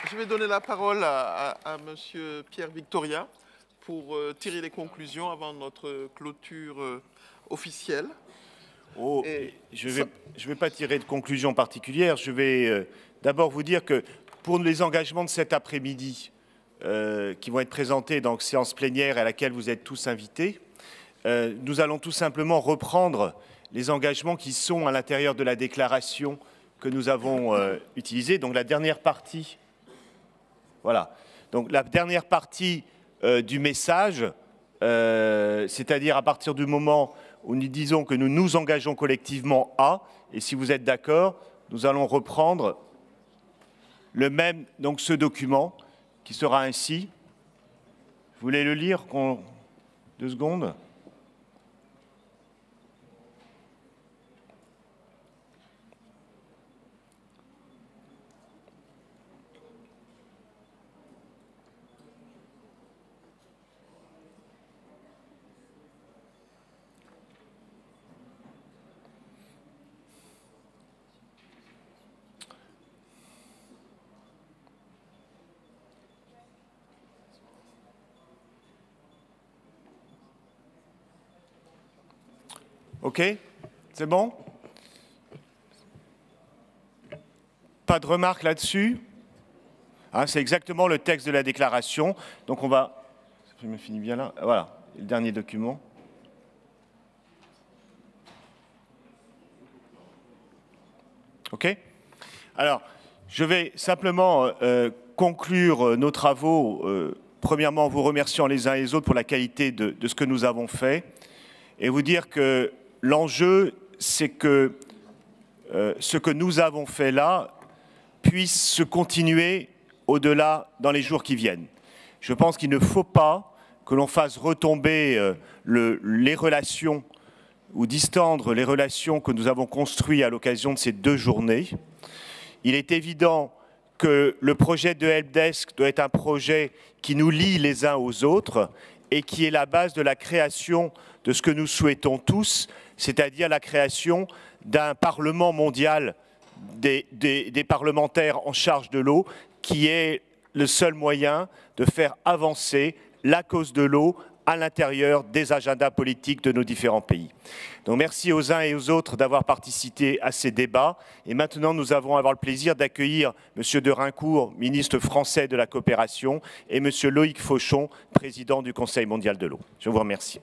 Je vais donner la parole à Monsieur Pierre Victoria pour tirer les conclusions avant notre clôture officielle. Oh, je vais pas tirer de conclusion particulière. Je vais d'abord vous dire que pour les engagements de cet après-midi, qui vont être présentés dans la séance plénière à laquelle vous êtes tous invités, nous allons tout simplement reprendre les engagements qui sont à l'intérieur de la déclaration que nous avons utilisée. Donc la dernière partie, voilà. Donc la dernière partie du message, c'est-à-dire à partir du moment où nous disons que nous nous engageons collectivement à, et si vous êtes d'accord, nous allons reprendre le même, donc ce document qui sera ainsi. Vous voulez le lire? 2 secondes. OK? C'est bon? Pas de remarques là-dessus? Hein, c'est exactement le texte de la déclaration. Donc on va... Je me finis bien là. Voilà, le dernier document. OK? Alors, je vais simplement conclure nos travaux, premièrement en vous remerciant les uns et les autres pour la qualité de ce que nous avons fait, et vous dire que l'enjeu, c'est que ce que nous avons fait là puisse se continuer au-delà dans les jours qui viennent. Je pense qu'il ne faut pas que l'on fasse retomber les relations ou distendre les relations que nous avons construites à l'occasion de ces 2 journées. Il est évident que le projet de Helpdesk doit être un projet qui nous lie les uns aux autres et qui est la base de la création de ce que nous souhaitons tous, c'est-à-dire la création d'un Parlement mondial des parlementaires en charge de l'eau, qui est le seul moyen de faire avancer la cause de l'eau à l'intérieur des agendas politiques de nos différents pays. Donc merci aux uns et aux autres d'avoir participé à ces débats. Et maintenant, nous allons avoir le plaisir d'accueillir M. de Rincourt, ministre français de la coopération, et M. Loïc Fauchon, président du Conseil mondial de l'eau. Je vous remercie.